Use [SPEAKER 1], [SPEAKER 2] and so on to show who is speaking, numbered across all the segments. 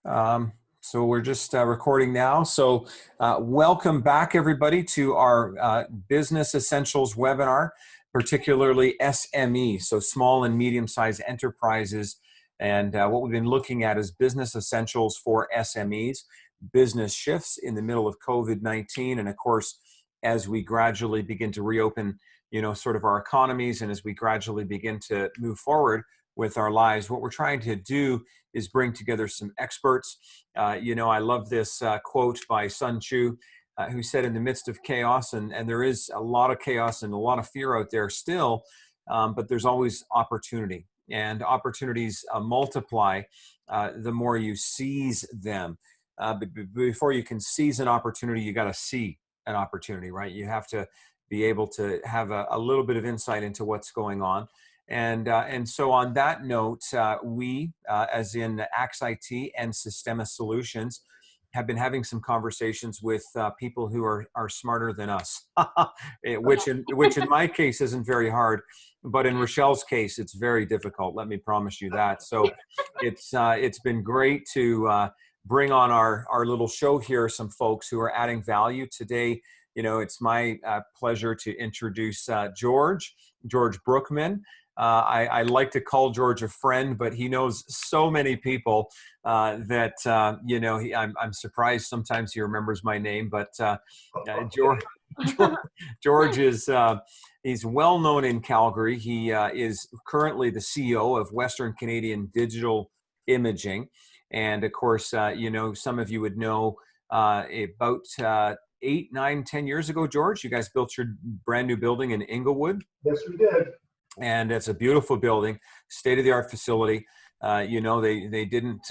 [SPEAKER 1] So we're just recording now. So welcome back, everybody, to our Business Essentials webinar, particularly SME, so small and medium-sized enterprises. And what we've been looking at is business essentials for SMEs, business shifts in the middle of COVID-19. And of course, as we gradually begin to reopen, sort of our economies, and as we gradually begin to move forward with our lives, what we're trying to do is bring together some experts. I love this quote by Sun Tzu, who said, in the midst of chaos, and there is a lot of chaos and a lot of fear out there still, but there's always opportunity. And opportunities multiply the more you seize them. But before you can seize an opportunity, you got to see an opportunity, right? You have to be able to have a little bit of insight into what's going on. And so on that note, we, as in Axe IT and Systema Solutions, have been having some conversations with people who are smarter than us, which in my case isn't very hard, but in Rochelle's case, it's very difficult. Let me promise you that. So it's been great to bring on our little show here some folks who are adding value today. It's my pleasure to introduce George Brookman. I like to call George a friend, but he knows so many people that, I'm surprised sometimes he remembers my name, but George is, he's well known in Calgary. He is currently the CEO of Western Canadian Digital Imaging. And of course, some of you would know about 8, 9, 10 years ago, George, you guys built your brand new building in Inglewood.
[SPEAKER 2] Yes, we did.
[SPEAKER 1] And it's a beautiful building, state-of-the-art facility. They didn't,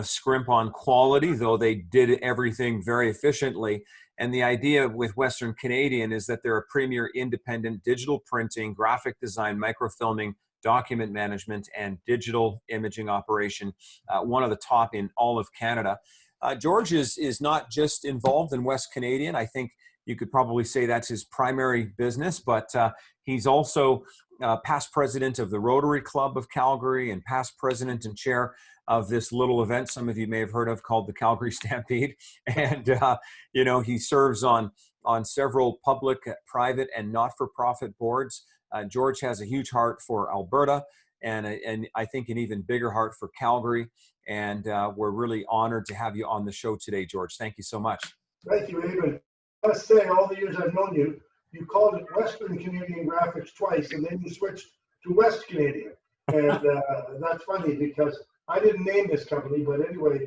[SPEAKER 1] scrimp on quality, though they did everything very efficiently. And the idea with Western Canadian is that they're a premier independent digital printing, graphic design, microfilming, document management, and digital imaging operation, one of the top in all of Canada. George is not just involved in West Canadian. I think you could probably say that's his primary business, but he's also past president of the Rotary Club of Calgary and past president and chair of this little event some of you may have heard of called the Calgary Stampede. And, he serves on several public, private, and not-for-profit boards. George has a huge heart for Alberta and I think an even bigger heart for Calgary. And we're really honored to have you on the show today, George. Thank you so much.
[SPEAKER 2] Thank you, Aben. I must say, all the years I've known you, you called it Western Canadian Graphics twice, and then you switched to West Canadian. And that's funny because I didn't name this company, but anyway,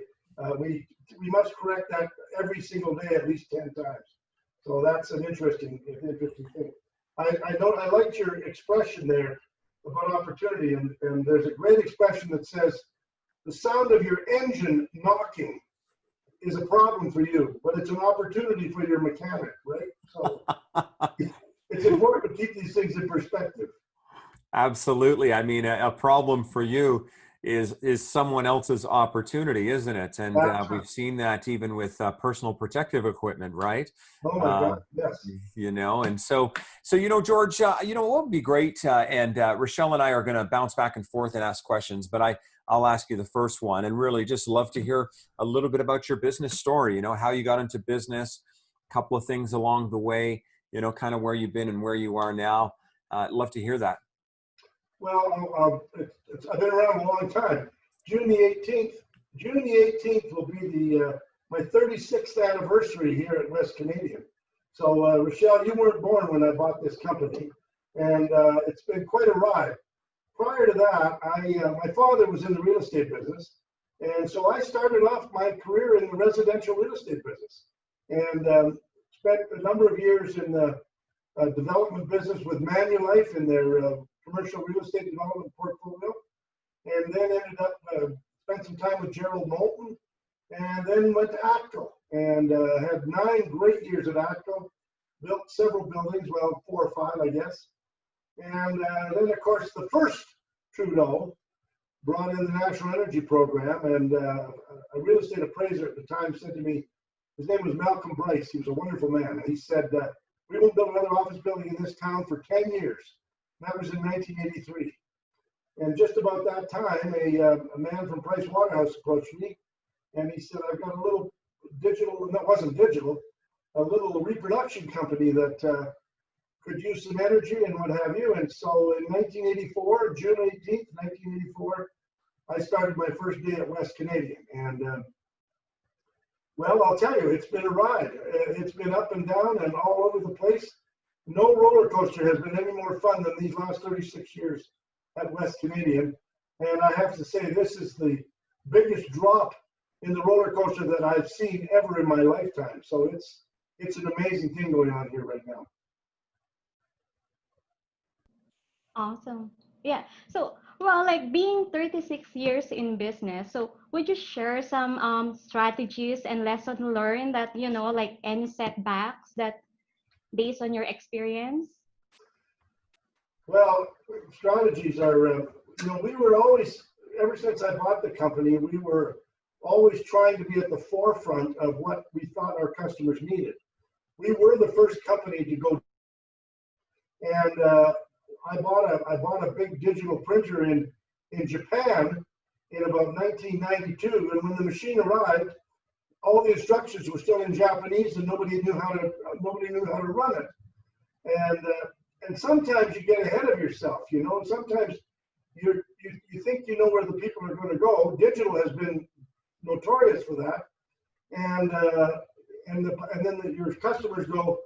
[SPEAKER 2] we must correct that every single day at least 10 times. So that's an interesting thing. I liked your expression there about opportunity, and there's a great expression that says, the sound of your engine knocking is a problem for you, but it's an opportunity for your mechanic, right? So it's important to keep these things in perspective.
[SPEAKER 1] Absolutely. I mean, a problem for you is someone else's opportunity, isn't it? And we've seen that even with personal protective equipment, right?
[SPEAKER 2] Oh my God, yes.
[SPEAKER 1] And so George, what would be great, and Rochelle and I are going to bounce back and forth and ask questions, but I'll ask you the first one, and really just love to hear a little bit about your business story, how you got into business, a couple of things along the way, kind of where you've been and where you are now. Love to hear that.
[SPEAKER 2] Well, I've been around a long time. June the 18th will be my 36th anniversary here at West Canadian. So, Rochelle, you weren't born when I bought this company, and it's been quite a ride. Prior to that, my father was in the real estate business, and so I started off my career in the residential real estate business, and spent a number of years in the development business with Manulife in their commercial real estate development portfolio, and then ended up spent some time with Gerald Moulton, and then went to ATCO, and had 9 great years at ATCO, built several buildings, well, 4 or 5, I guess. And then, of course, the first Trudeau brought in the National Energy Program, and a real estate appraiser at the time said to me, his name was Malcolm Bryce, he was a wonderful man, and he said, we won't build another office building in this town for 10 years. That was in 1983. And just about that time, a man from Price Waterhouse approached me And he said, I've got a little digital, and that wasn't digital, a little reproduction company that could use some energy and what have you. And so in 1984, June 18th, 1984, I started my first day at West Canadian. And well, I'll tell you, it's been a ride. It's been up and down and all over the place. No roller coaster has been any more fun than these last 36 years at West Canadian. And I have to say, this is the biggest drop in the roller coaster that I've seen ever in my lifetime. So it's an amazing thing going on here right now.
[SPEAKER 3] Awesome. Yeah. So, well, like being 36 years in business, so would you share some strategies and lessons learned that, you know, like any setbacks that based on your experience?
[SPEAKER 2] Well, strategies are, you know, we were always, ever since I bought the company, we were always trying to be at the forefront of what we thought our customers needed. We were the first company to go, and I bought a big digital printer in Japan in about 1992, and when the machine arrived, all the instructions were still in Japanese, and nobody knew how to run it. And sometimes you get ahead of yourself, you know. Sometimes you think you know where the people are going to go. Digital has been notorious for that, and then your customers go,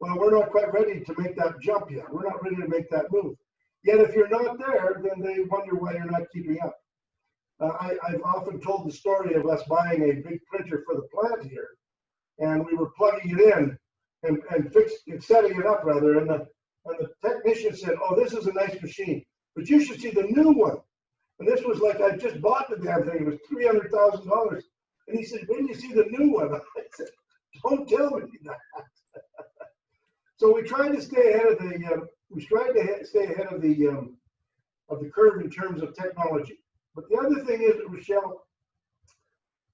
[SPEAKER 2] well, we're not quite ready to make that jump yet. We're not ready to make that move. Yet if you're not there, then they wonder why you're not keeping up. I've often told the story of us buying a big printer for the plant here, and we were plugging it in and setting it up rather, and the technician said, oh, this is a nice machine, but you should see the new one. And this was like, I just bought the damn thing. It was $300,000. And he said, when you see the new one? I said, don't tell me that. So we tried to stay ahead of the curve in terms of technology. But the other thing is, Rochelle,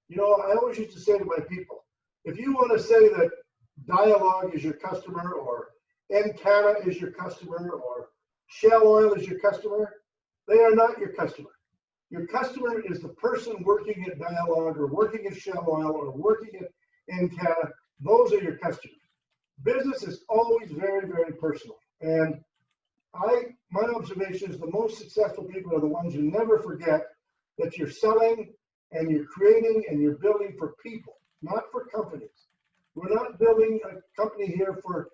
[SPEAKER 2] you know, I always used to say to my people, if you want to say that Dialogue is your customer, or Encana is your customer, or Shell Oil is your customer, they are not your customer. Your customer is the person working at Dialogue, or working at Shell Oil, or working at Encana. Those are your customers. Business is always very, very personal. And my observation is the most successful people are the ones who never forget that you're selling and you're creating and you're building for people, not for companies. We're not building a company here for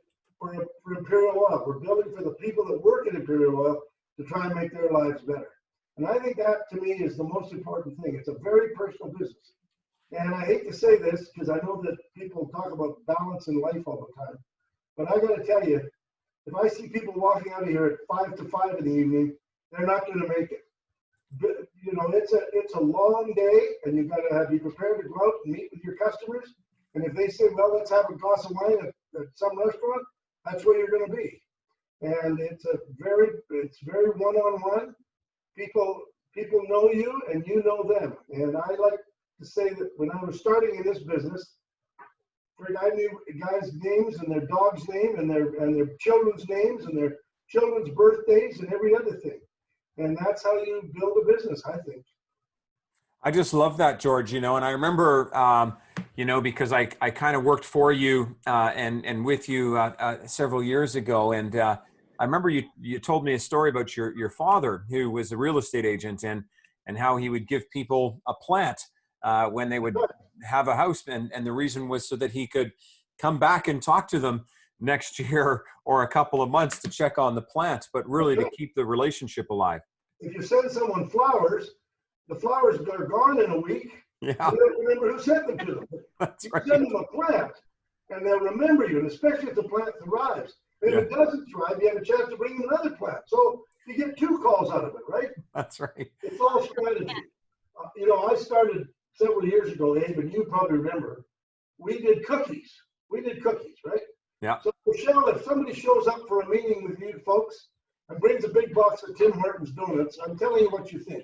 [SPEAKER 2] Imperial Oil. We're building for the people that work at Imperial Oil to try and make their lives better. And I think that, to me, is the most important thing. It's a very personal business. And I hate to say this because I know that people talk about balance in life all the time. But I got to tell you, if I see people walking out of here at 5 to 5 in the evening, they're not going to make it. But, you know, it's a long day, and you've got to be prepared to go out and meet with your customers. And if they say, well, let's have a glass of wine at some restaurant, that's where you're going to be. And it's very one-on-one. People know you, and you know them. And I like to say that when I was starting in this business, I knew guys' names and their dog's name and their children's names and their children's birthdays and every other thing. And that's how you build a business, I think.
[SPEAKER 1] I just love that, George, you know, and I remember, you know, because I kind of worked for you and with you several years ago. And I remember you told me a story about your father, who was a real estate agent, and how he would give people a plant when they would have a house. And the reason was so that he could come back and talk to them next year or a couple of months to check on the plant, but really to keep the relationship alive.
[SPEAKER 2] If you send someone flowers, the flowers are gone in a week.
[SPEAKER 1] Yeah.
[SPEAKER 2] You don't remember who sent them to them.
[SPEAKER 1] That's right.
[SPEAKER 2] Send them a plant, and they'll remember you, and especially if the plant thrives. And if it doesn't thrive, you have a chance to bring them another plant. So you get 2 calls out of it, right?
[SPEAKER 1] That's right.
[SPEAKER 2] It's all strategy. You know, I started several years ago, Abe, and you probably remember, we did cookies. Right?
[SPEAKER 1] Yeah.
[SPEAKER 2] So, Michelle, if somebody shows up for a meeting with you folks and brings a big box of Tim Hortons donuts, I'm telling you what you think.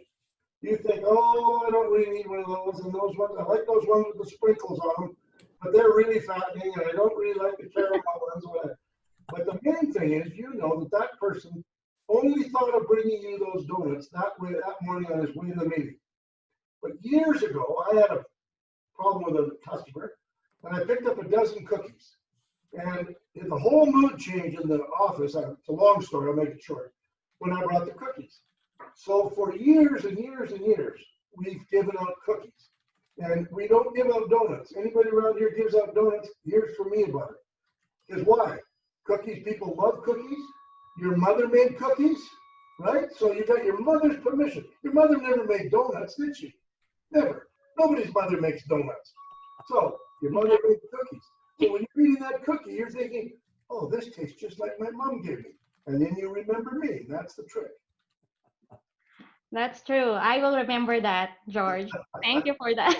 [SPEAKER 2] You think, oh, I don't really need one of those, and those ones, I like those ones with the sprinkles on them, but they're really fattening, and I don't really like the caramel ones. But the main thing is, you know, that person only thought of bringing you those donuts that morning on his way to the meeting. But years ago, I had problem with a customer, and I picked up a dozen cookies. And the whole mood changed in the office. It's a long story, I'll make it short, when I brought the cookies. So for years and years and years, we've given out cookies. And we don't give out donuts. Anybody around here gives out donuts, here's from me about it. Because why? Cookies, people love cookies. Your mother made cookies, right? So you got your mother's permission. Your mother never made donuts, did she? Never. Nobody's mother makes donuts. So your mother made cookies. So when you're eating that cookie, you're thinking, oh, this tastes just like my mom gave me. And then you remember me. That's the trick.
[SPEAKER 3] That's true. I will remember that, George. Thank you for that.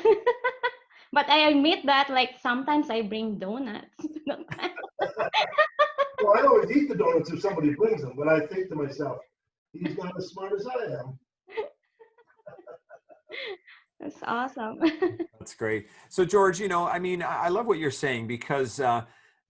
[SPEAKER 3] But I admit that, like, sometimes I bring donuts.
[SPEAKER 2] Well, I always eat the donuts if somebody brings them, but I think to myself, he's not as smart as I am.
[SPEAKER 3] That's awesome.
[SPEAKER 1] That's great. So George, you know, I mean, I love what you're saying because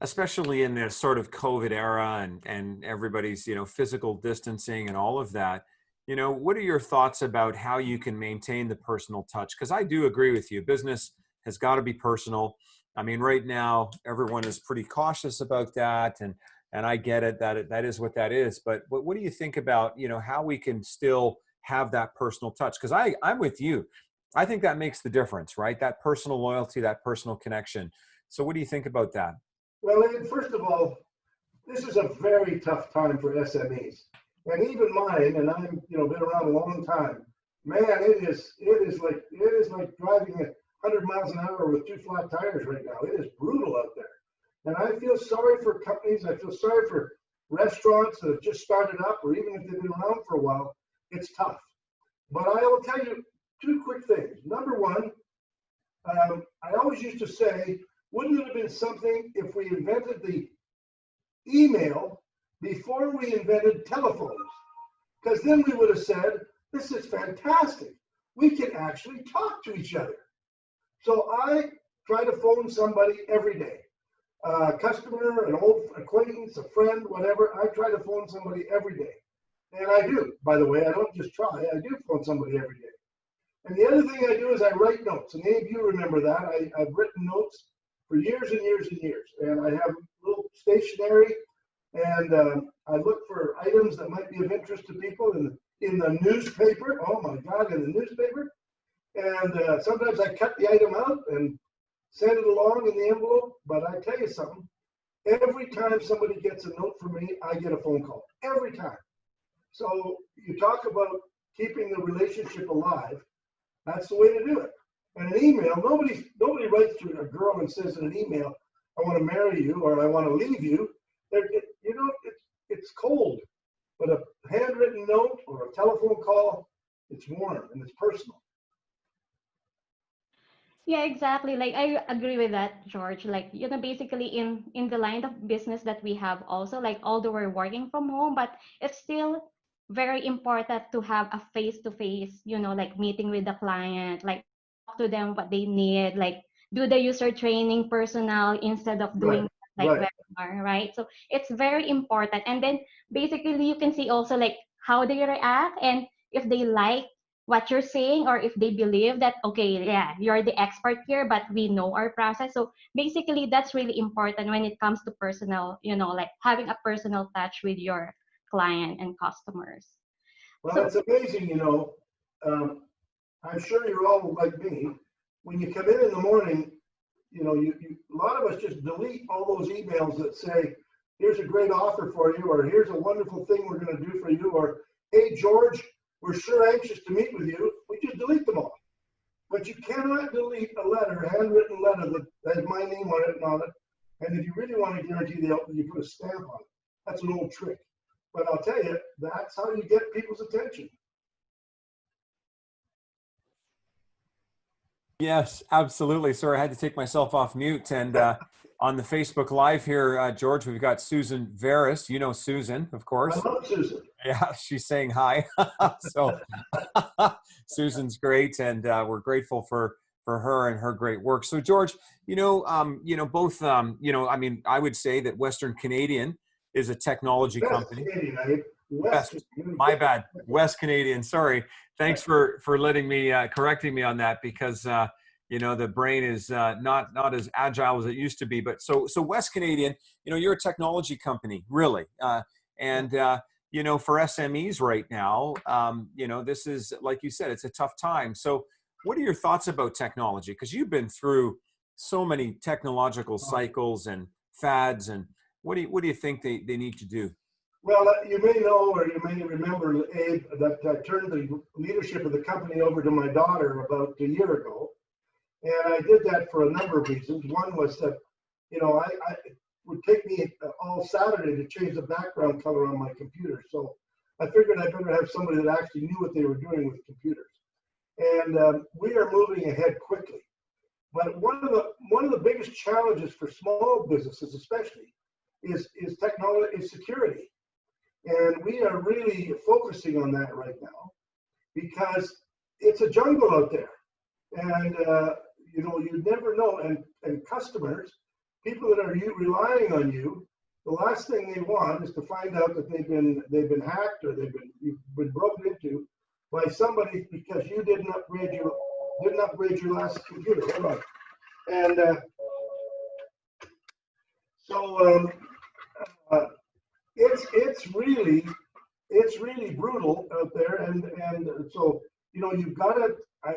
[SPEAKER 1] especially in this sort of COVID era and everybody's, you know, physical distancing and all of that, you know, what are your thoughts about how you can maintain the personal touch? Because I do agree with you. Business has got to be personal. I mean, right now, everyone is pretty cautious about that. And I get it, that is what that is. But what do you think about, you know, how we can still have that personal touch? Because I'm with you. I think that makes the difference, right? That personal loyalty, that personal connection. So what do you think about that?
[SPEAKER 2] Well, first of all, this is a very tough time for SMEs. And even mine, and I'm, you know, been around a long time. Man, it is like driving at 100 miles an hour with 2 flat tires right now. It is brutal out there. And I feel sorry for companies. I feel sorry for restaurants that have just started up, or even if they've been around for a while, it's tough. But I will tell you 2 quick things. Number one, I always used to say, wouldn't it have been something if we invented the email before we invented telephones? Because then we would have said, this is fantastic. We can actually talk to each other. So I try to phone somebody every day. A customer, an old acquaintance, a friend, whatever. I try to phone somebody every day. And I do, by the way. I don't just try. I do phone somebody every day. And the other thing I do is I write notes. And any of you remember that. I've written notes for years and years and years. And I have little stationery. And I look for items that might be of interest to people in the newspaper. Oh my God, in the newspaper. And sometimes I cut the item out and send it along in the envelope. But I tell you something, every time somebody gets a note from me, I get a phone call. Every time. So you talk about keeping the relationship alive. That's the way to do it. And an email, nobody writes to a girl and says in an email, I want to marry you or I want to leave you. You know, it's cold. But a handwritten note or a telephone call, it's warm and it's personal.
[SPEAKER 3] Yeah, exactly. Like I agree with that, George. Like, you know, basically in the line of business that we have also, like although we're working from home, but it's still very important to have a face-to-face, you know, like meeting with the client, like talk to them what they need, like do the user training personal instead of doing like
[SPEAKER 2] Right.
[SPEAKER 3] webinar, right? So it's very important. And then basically you can see also like how they react and if they like what you're saying or if they believe that okay, yeah, you're the expert here but we know our process. So basically that's really important when it comes to personal, you know, like having a personal touch with your client and customers.
[SPEAKER 2] Well,
[SPEAKER 3] So
[SPEAKER 2] it's amazing, you know. I'm sure you're all like me. When you come in the morning, you know, a lot of us just delete all those emails that say, here's a great offer for you, or here's a wonderful thing we're going to do for you, or hey, George, we're sure anxious to meet with you. We just delete them all. But you cannot delete a letter, a handwritten letter that has my name on it and on it. And if you really want to guarantee the outcome, you put a stamp on it. That's an old trick. But I'll tell you, that's how you get people's attention.
[SPEAKER 1] Yes, absolutely. Sorry, I had to take myself off mute. And on the Facebook Live here, George, we've got Susan Veris. You know Susan, of course.
[SPEAKER 2] I love Susan.
[SPEAKER 1] Yeah, she's saying hi. So Susan's great, and we're grateful for her and her great work. So George, both, I mean, I would say that Western Canadian is a technology company.
[SPEAKER 2] Canadian,
[SPEAKER 1] West, my bad. West Canadian. Sorry. Thanks for letting me correcting me on that because you know, the brain is not as agile as it used to be. But so West Canadian, you know, you're a technology company, really, and you know, for SMEs right now, you know, this is, like you said, it's a tough time. So what are your thoughts about technology? Because you've been through so many technological cycles and fads, and what do you think they need to do?
[SPEAKER 2] Well, you may know, or you may remember, Abe, that I turned the leadership of the company over to my daughter about a year ago. And I did that for a number of reasons. One was that, you know, it would take me all Saturday to change the background color on my computer. So I figured I'd better have somebody that actually knew what they were doing with computers. And we are moving ahead quickly. But one of the biggest challenges for small businesses, especially, is technology, is security. And we are really focusing on that right now because it's a jungle out there. And, you know, you never know. And customers, people that are relying on you, the last thing they want is to find out that they've been hacked or you've been broken into by somebody because you didn't upgrade your last computer. Hold on. And so it's really brutal out there, and so, you know, you've got to.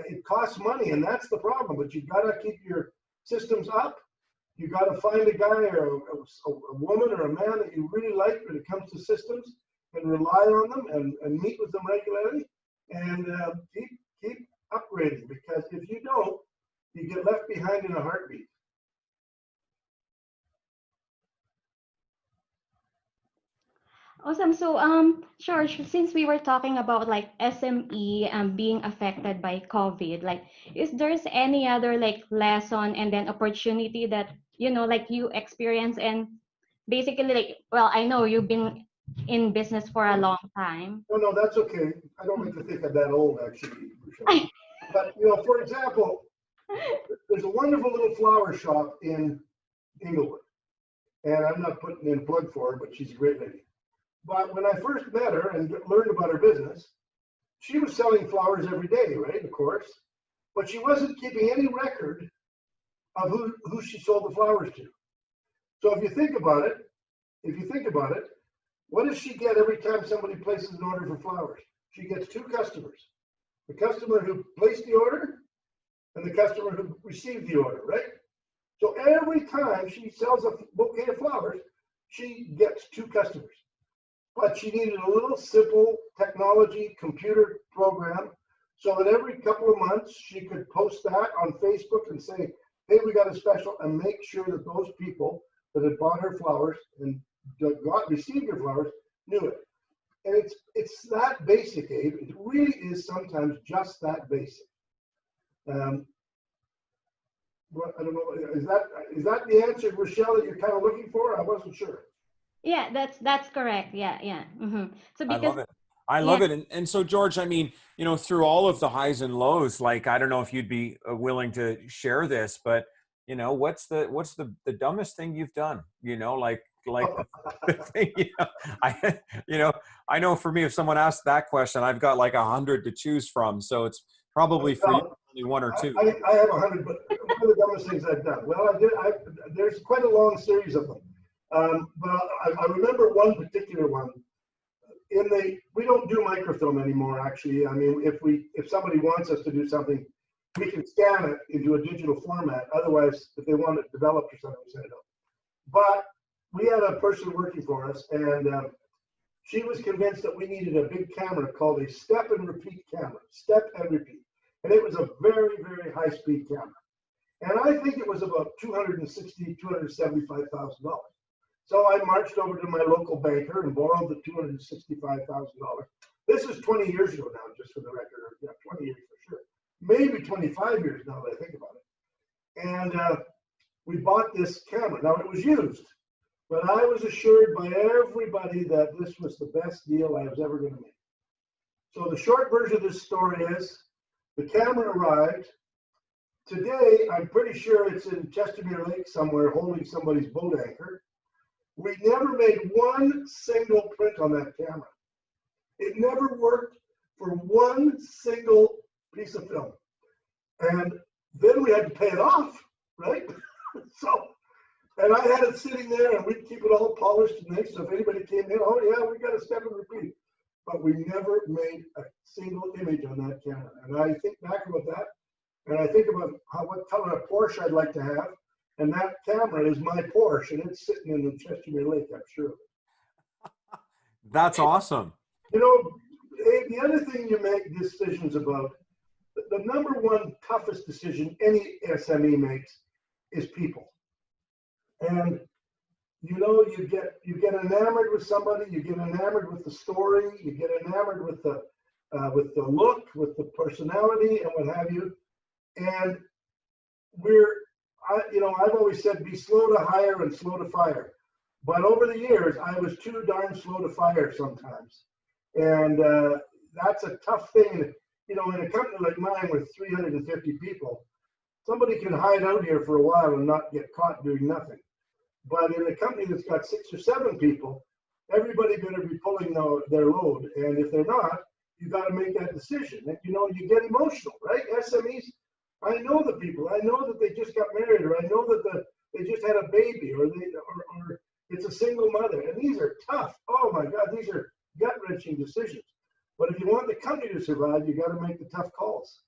[SPEAKER 2] It costs money, and that's the problem. But you've got to keep your systems up. You got to find a guy or a woman or a man that you really like when it comes to systems, and rely on them and meet with them regularly, and keep upgrading, because if you don't, you get left behind in a heartbeat.
[SPEAKER 3] Awesome. So, George, since we were talking about like SME being affected by COVID, like, is there's any other like lesson and then opportunity that, you know, like you experience, and basically like, well, I know you've been in business for a long time.
[SPEAKER 2] No, that's okay. I don't like to think I'm that old, actually, Michelle. But, you know, for example, there's a wonderful little flower shop in Inglewood, and I'm not putting in a plug for her, but she's a great lady. But when I first met her and learned about her business, she was selling flowers every day, right? Of course, but she wasn't keeping any record of who she sold the flowers to. So if you think about it, what does she get every time somebody places an order for flowers? She gets two customers: the customer who placed the order and the customer who received the order, right? So every time she sells a bouquet of flowers, she gets two customers. But she needed a little simple technology computer program so that every couple of months she could post that on Facebook and say, hey, we got a special, and make sure that those people that had bought her flowers and received her flowers knew it. And it's that basic, Abe. It really is sometimes just that basic. Well, I don't know, is that the answer, Rochelle, that you're kind of looking for? I wasn't sure.
[SPEAKER 3] Yeah, that's correct. Yeah, yeah. So
[SPEAKER 1] I
[SPEAKER 3] because
[SPEAKER 1] love it. I
[SPEAKER 3] yeah,
[SPEAKER 1] love it. And so, George, I mean, you know, through all of the highs and lows, like, I don't know if you'd be willing to share this, but, you know, what's the dumbest thing you've done? You know, like the thing, you know, I know for me, if someone asked that question, I've got like 100 to choose from. So it's probably for you only one or two.
[SPEAKER 2] I have 100, but one of the dumbest things I've done. Well, there's quite a long series of them. But I remember one particular one. We don't do microfilm anymore, actually. I mean, if somebody wants us to do something, we can scan it into a digital format. Otherwise, if they want it developed or something, we send it out. But we had a person working for us, and she was convinced that we needed a big camera called a step and repeat camera, step and repeat. And it was a very, very high speed camera. And I think it was about $275,000. So I marched over to my local banker and borrowed the $265,000. This is 20 years ago now, just for the record, or yeah, 20 years for sure. Maybe 25 years now that I think about it. And we bought this camera. Now it was used, but I was assured by everybody that this was the best deal I was ever going to make. So the short version of this story is the camera arrived. Today, I'm pretty sure it's in Chestermere Lake somewhere holding somebody's boat anchor. We never made one single print on that camera. It never worked for one single piece of film. And then we had to pay it off, right? So, and I had it sitting there, and we'd keep it all polished and nice. So if anybody came in, oh yeah, we got a step and repeat. But we never made a single image on that camera. And I think back about that, and I think about what color of Porsche I'd like to have. And that camera is my Porsche, and it's sitting in the Chestermere Lake, I'm sure.
[SPEAKER 1] That's awesome.
[SPEAKER 2] You know, Abe, the other thing you make decisions about, the number one toughest decision any SME makes is people. And you know, you get enamored with somebody, you get enamored with the story, you get enamored with the look, with the personality, and what have you. And I've always said, be slow to hire and slow to fire. But over the years, I was too darn slow to fire sometimes. And that's a tough thing. You know, in a company like mine with 350 people, somebody can hide out here for a while and not get caught doing nothing. But in a company that's got 6 or 7 people, everybody better be pulling their load. And if they're not, you got to make that decision. And, you know, you get emotional, right? SMEs, I know the people. I know that they just got married, or I know that they just had a baby, or it's a single mother. And these are tough. Oh my God, these are gut-wrenching decisions. But if you want the company to survive, you got to make the tough calls.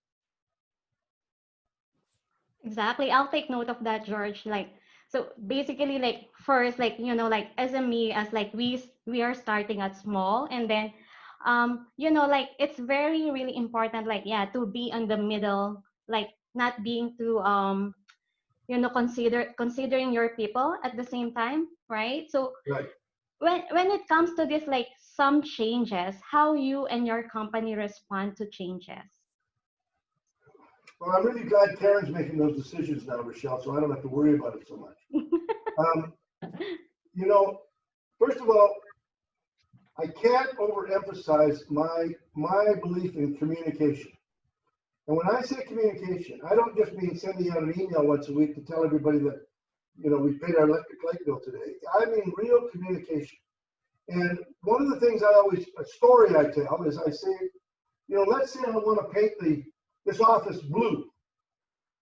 [SPEAKER 3] Exactly. I'll take note of that, George. Like, so basically, like first, like, you know, like SME, as like we are starting at small, and then you know, like it's very really important, like, yeah, to be in the middle, like not being too you know, considering your people at the same time, right? So
[SPEAKER 2] Right.
[SPEAKER 3] when it comes to this, like some changes, how you and your company respond to changes?
[SPEAKER 2] Well, I'm really glad Karen's making those decisions now, Rochelle, so I don't have to worry about it so much. You know, first of all, I can't overemphasize my belief in communication. And when I say communication, I don't just mean sending out an email once a week to tell everybody that, you know, we paid our electric light bill today. I mean real communication. And one of the things a story I tell is I say, you know, let's say I want to paint this office blue.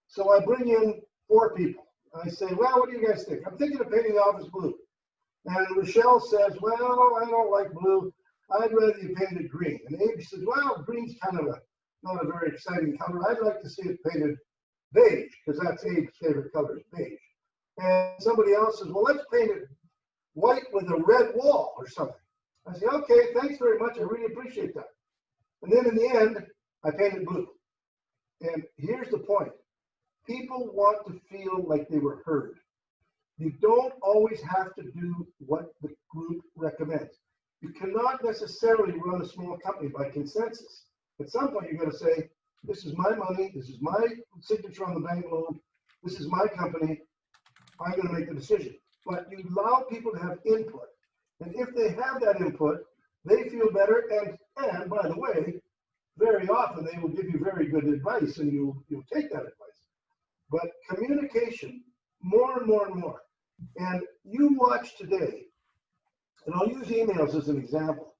[SPEAKER 2] So I bring in 4 people. I say, well, what do you guys think? I'm thinking of painting the office blue. And Rochelle says, well, I don't like blue. I'd rather you paint it green. And Abe says, well, green's kind of not a very exciting color. I'd like to see it painted beige, because that's Abe's favorite color, is beige. And somebody else says, well, let's paint it white with a red wall or something. I say, okay, thanks very much. I really appreciate that. And then in the end, I painted blue. And here's the point. People want to feel like they were heard. You don't always have to do what the group recommends. You cannot necessarily run a small company by consensus. At some point, you got to say, this is my money, this is my signature on the bank loan, this is my company, I'm going to make the decision. But you allow people to have input. And if they have that input, they feel better. And by the way, very often they will give you very good advice, and you'll take that advice. But communication, more and more and more. And you watch today, and I'll use emails as an example.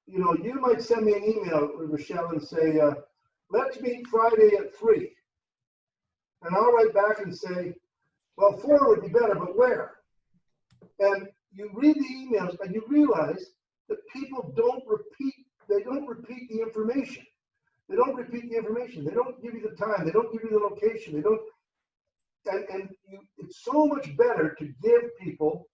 [SPEAKER 2] You know, you might send me an email, Rochelle, and say, let's meet Friday at 3. And I'll write back and say, well, 4 would be better, but where? And you read the emails and you realize that people don't repeat the information. They don't repeat the information. They don't give you the time. They don't give you the location. They don't. It's so much better to give people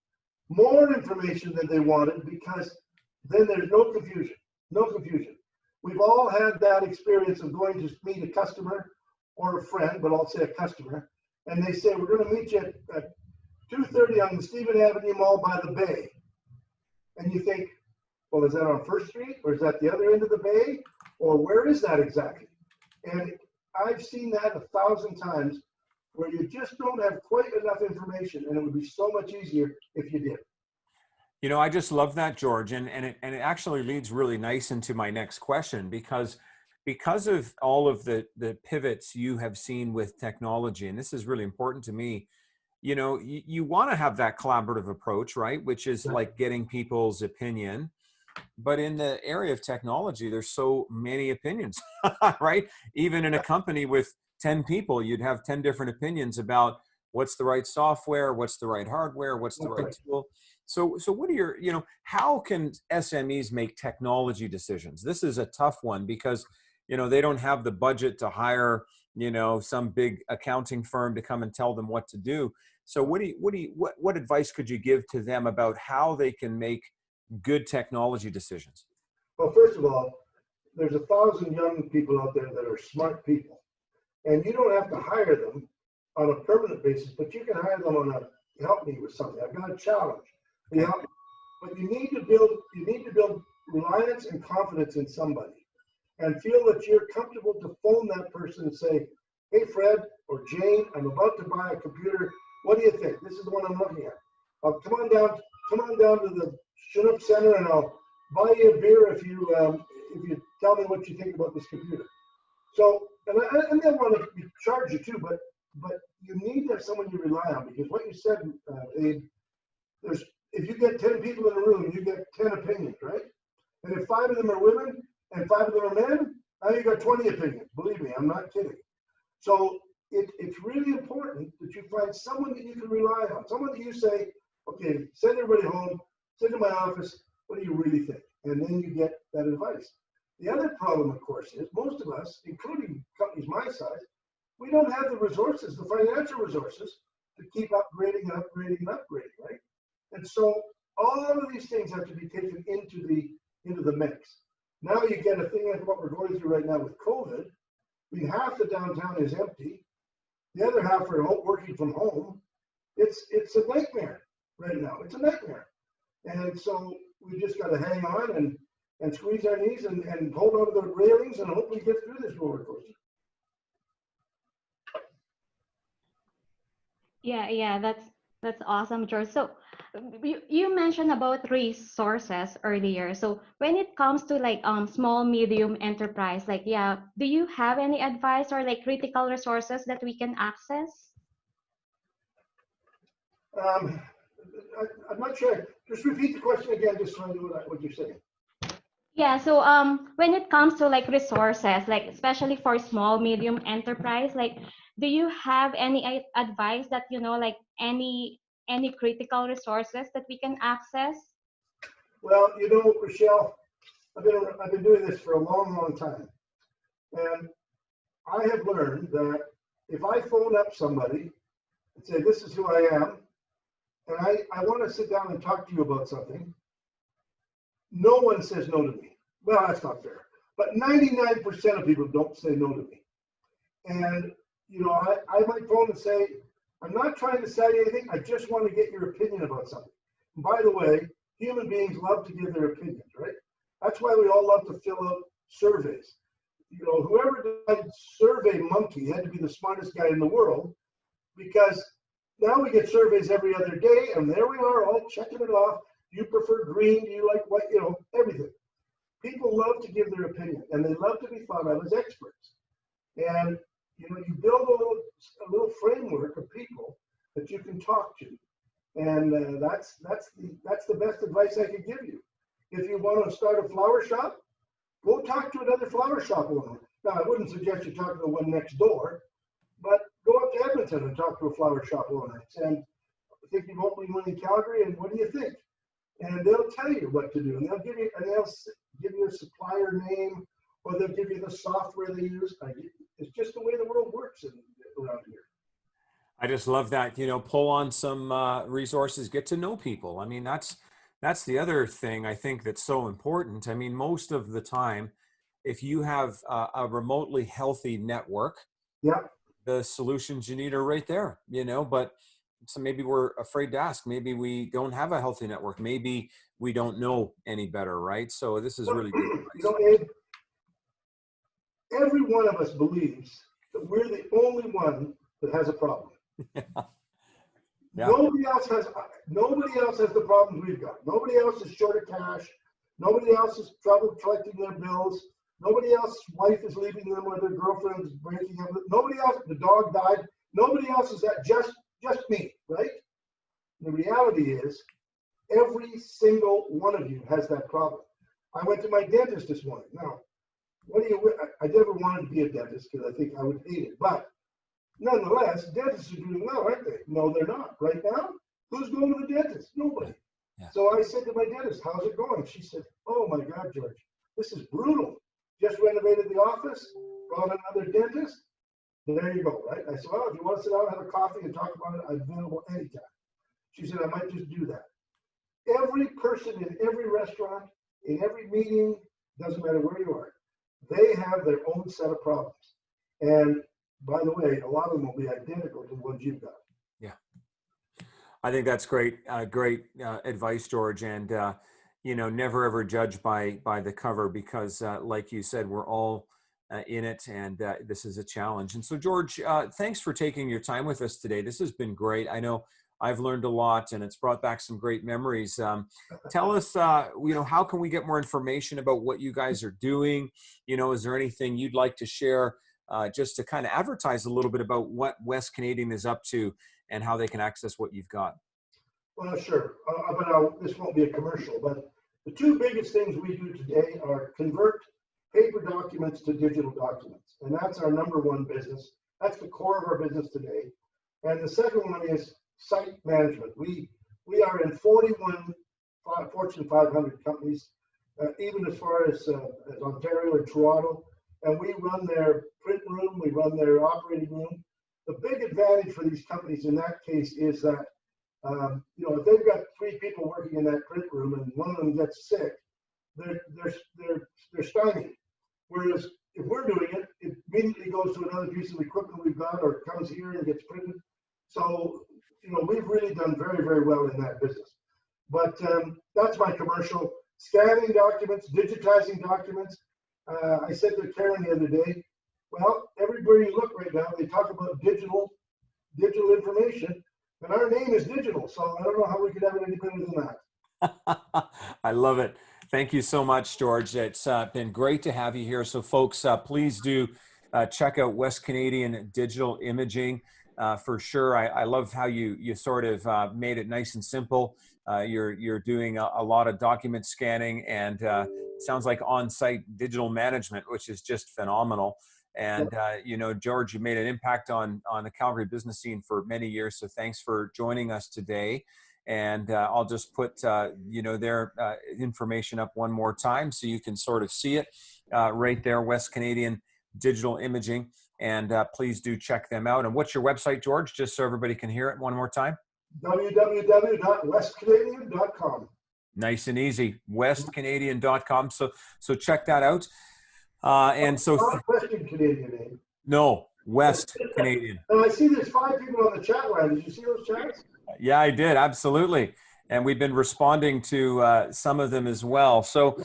[SPEAKER 2] more information than they wanted, because then there's no confusion. No confusion. We've all had that experience of going to meet a customer or a friend, but I'll say a customer, and they say, we're going to meet you at 2:30 on the Stephen Avenue Mall by the Bay. And you think, well, is that on First Street, or is that the other end of the bay, or where is that exactly? And I've seen that 1,000 times, where you just don't have quite enough information, and it would be so much easier if you did.
[SPEAKER 1] You know, I just love that, George, and it actually leads really nice into my next question, because of all of the pivots you have seen with technology, and this is really important to me. You know, you want to have that collaborative approach, right? Which is like getting people's opinion. But in the area of technology, there's so many opinions, right? Even in a company with 10 people, you'd have 10 different opinions about what's the right software, what's the right hardware, what's the
[SPEAKER 2] That's
[SPEAKER 1] right
[SPEAKER 2] right.
[SPEAKER 1] tool. So what are your, how can SMEs make technology decisions? This is a tough one because, they don't have the budget to hire, some big accounting firm to come and tell them what to do. So what advice could you give to them about how they can make good technology decisions?
[SPEAKER 2] Well, first of all, there's 1,000 young people out there that are smart people, and you don't have to hire them on a permanent basis, but you can hire them on a help me with something. I've got a challenge.
[SPEAKER 1] Okay.
[SPEAKER 2] Yeah, but you need to build reliance and confidence in somebody, and feel that you're comfortable to phone that person and say, "Hey, Fred or Jane, I'm about to buy a computer. What do you think? This is the one I'm looking at. Come on down to the Chinook Center, and I'll buy you a beer if you tell me what you think about this computer." So, and they want to charge you too, but you need to have someone you rely on, because what you said, Abe, if you get 10 people in a room, you get 10 opinions, right? And if 5 of them are women and 5 of them are men, now you got 20 opinions. Believe me, I'm not kidding. So it's really important that you find someone that you can rely on, someone that you say, okay, send everybody home, send to my office, what do you really think? And then you get that advice. The other problem, of course, is most of us, including companies my size, we don't have the resources, the financial resources, to keep upgrading and upgrading and upgrading, right? And so all of these things have to be taken into the mix. Now you get a thing like what we're going through right now with COVID. I mean, half the downtown is empty. The other half are working from home. It's a nightmare right now. It's a nightmare. And so we just got to hang on and squeeze our knees and hold on to the railings and hopefully get through this roller coaster.
[SPEAKER 3] Yeah, that's awesome, George. So you mentioned about resources earlier. So when it comes to like small, medium enterprise, like do you have any advice or like critical resources that we can access?
[SPEAKER 2] I'm not sure. Just repeat the question again, just so I know what you're saying.
[SPEAKER 3] Yeah, so when it comes to like resources, like especially for small, medium enterprise, like do you have any advice that like any critical resources that we can access?
[SPEAKER 2] Well, Rochelle, I've been doing this for a long, long time, and I have learned that if I phone up somebody and say, "This is who I am, and I want to sit down and talk to you about something," no one says no to me. Well, that's not fair, but 99% of people don't say no to me. And I might phone and say, "I'm not trying to sell you anything. I just want to get your opinion about something." And by the way, human beings love to give their opinions, right? That's why we all love to fill out surveys. Whoever did Survey Monkey had to be the smartest guy in the world, because now we get surveys every other day, and there we are all checking it off. Do you prefer green? Do you like white? Everything. People love to give their opinion, and they love to be thought of as experts. And you build a little framework of people that you can talk to, and that's the best advice I could give you. If you want to start a flower shop, go talk to another flower shop owner. Now, I wouldn't suggest you talk to the one next door, but go up to Edmonton and talk to a flower shop owner and think you've opened one in Calgary, and what do you think? And they'll tell you what to do, and they'll give you a supplier name, or they'll give you the software they use. It's just the way the world works around here.
[SPEAKER 1] I just love that, pull on some resources, get to know people. I mean, that's the other thing I think that's so important. I mean, most of the time, if you have a remotely healthy network,
[SPEAKER 2] yeah,
[SPEAKER 1] the solutions you need are right there, but so maybe we're afraid to ask. Maybe we don't have a healthy network. Maybe we don't know any better, right? So this is really good advice.
[SPEAKER 2] Abe, every one of us believes that we're the only one that has a problem.
[SPEAKER 1] Yeah.
[SPEAKER 2] Nobody else has the problems we've got. Nobody else is short of cash. Nobody else has trouble collecting their bills. Nobody else's wife is leaving them, or their girlfriend is breaking up. Nobody else, the dog died. Nobody else is that, just me, right? The reality is every single one of you has that problem. I went to my dentist this morning. Now, I never wanted to be a dentist because I think I would hate it. But nonetheless, dentists are doing well, aren't they? No, they're not. Right now, who's going to the dentist? Nobody.
[SPEAKER 1] Yeah.
[SPEAKER 2] So I said to my dentist, how's it going? She said, oh my God, George, this is brutal. Just renovated the office, brought another dentist. There you go, right? I said, well, if you want to sit down and have a coffee and talk about it, I'm available anytime. She said, I might just do that. Every person in every restaurant, in every meeting, doesn't matter where you are, they have their own set of problems. And by the way, a lot of them will be identical to the ones you've got.
[SPEAKER 1] Yeah. I think that's great, great advice, George. And, you know, never ever judge by the cover because like you said, we're all in it and this is a challenge. And so George, thanks for taking your time with us today. This has been great. I know I've learned a lot and it's brought back some great memories. Tell us, you know, how can we get more information about what you guys are doing? You know, is there anything you'd like to share just to kind of advertise a little bit about what West Canadian is up to and how they can access what you've got?
[SPEAKER 2] Well, sure. But this won't be a commercial, but the two biggest things we do today are convert paper documents to digital documents. And that's our number one business. That's the core of our business today. And the second one is site management. We are in 41 Fortune 500 companies, even as far as Ontario and Toronto. And we run their print room, we run their operating room. The big advantage for these companies in that case is that, you know, if they've got 3 people working in that print room and one of them gets sick, they're stymied. Whereas if we're doing it, it immediately goes to another piece of equipment we've got, or it comes here and gets printed. So, you know, we've really done very, very well in that business. But that's my commercial. Scanning documents, digitizing documents. I said to Karen the other day, well, everywhere you look right now, they talk about digital information, and our name is digital. So I don't know how we could have it any better than that.
[SPEAKER 1] I love it. Thank you so much, George. It's been great to have you here. So folks, please do check out West Canadian Digital Imaging for sure. I love how you sort of made it nice and simple. You're doing a lot of document scanning and sounds like on-site digital management, which is just phenomenal. And, you know, George, you made an impact on the Calgary business scene for many years. So thanks for joining us today. And I'll just put, you know, their information up one more time so you can sort of see it right there, West Canadian Digital Imaging. And please do check them out. And what's your website, George, just so everybody can hear it one more time?
[SPEAKER 2] www.westcanadian.com.
[SPEAKER 1] Nice and easy, westcanadian.com. So check that out. And so
[SPEAKER 2] Western Canadian name.
[SPEAKER 1] No, West Canadian.
[SPEAKER 2] And I see there's 5 people on the chat line. Did you see those chats?
[SPEAKER 1] Yeah, I did. Absolutely. And we've been responding to some of them as well. So,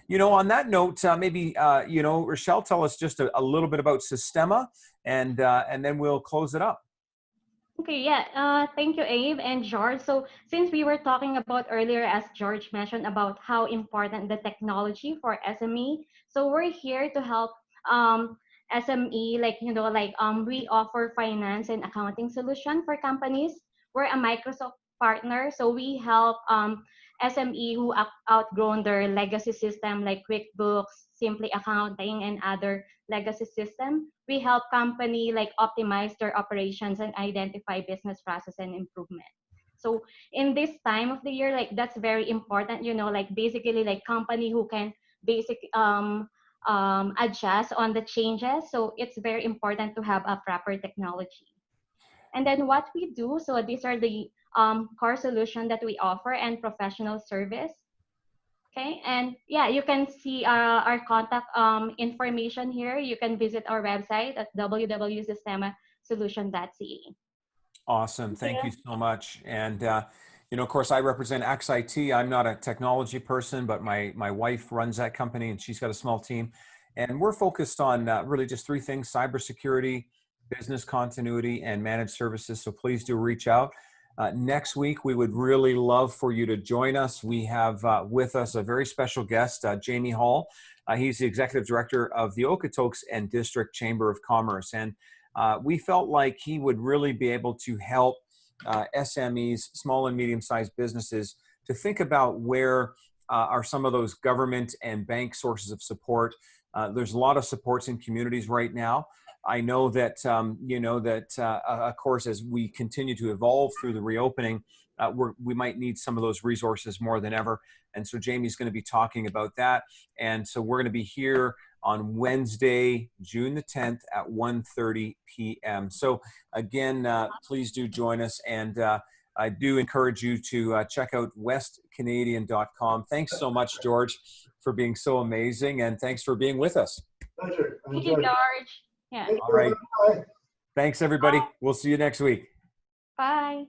[SPEAKER 1] you know, on that note, maybe, you know, Rochelle, tell us just a little bit about Systema and then we'll close it up.
[SPEAKER 3] Okay, yeah. Thank you, Abe and George. So since we were talking about earlier, as George mentioned, about how important the technology for SME, so we're here to help SME, like, you know, like we offer finance and accounting solution for companies. We're a Microsoft partner, so we help SME who outgrown their legacy system like QuickBooks, Simply Accounting, and other legacy system. We help company like optimize their operations and identify business process and improvement. So in this time of the year, like that's very important, you know, like basically like company who can adjust on the changes. So it's very important to have a proper technology. And then what we do, so these are the core solution that we offer and professional service. Okay, and yeah, you can see our contact information here. You can visit our website at www.systemasolution.ca.
[SPEAKER 1] Awesome. Thank you so much. And, you know, of course, I represent XIT. I'm not a technology person, but my wife runs that company and she's got a small team. And we're focused on really just 3 things: cybersecurity, business continuity, and managed services. So please do reach out. Next week, we would really love for you to join us. We have with us a very special guest, Jamie Hall. He's the Executive Director of the Okotoks and District Chamber of Commerce. And we felt like he would really be able to help SMEs, small and medium-sized businesses, to think about where are some of those government and bank sources of support. There's a lot of supports in communities right now. I know that, of course, as we continue to evolve through the reopening, we might need some of those resources more than ever. And so Jamie's going to be talking about that. And so we're going to be here on Wednesday, June the 10th at 1:30 p.m. So again, please do join us. And I do encourage you to check out westcanadian.com. Thanks so much, George, for being so amazing. And thanks for being with us.
[SPEAKER 2] Pleasure.
[SPEAKER 3] Thank you, George. Yeah.
[SPEAKER 1] All right.
[SPEAKER 2] Bye.
[SPEAKER 1] Thanks, everybody. We'll see you next week.
[SPEAKER 3] Bye.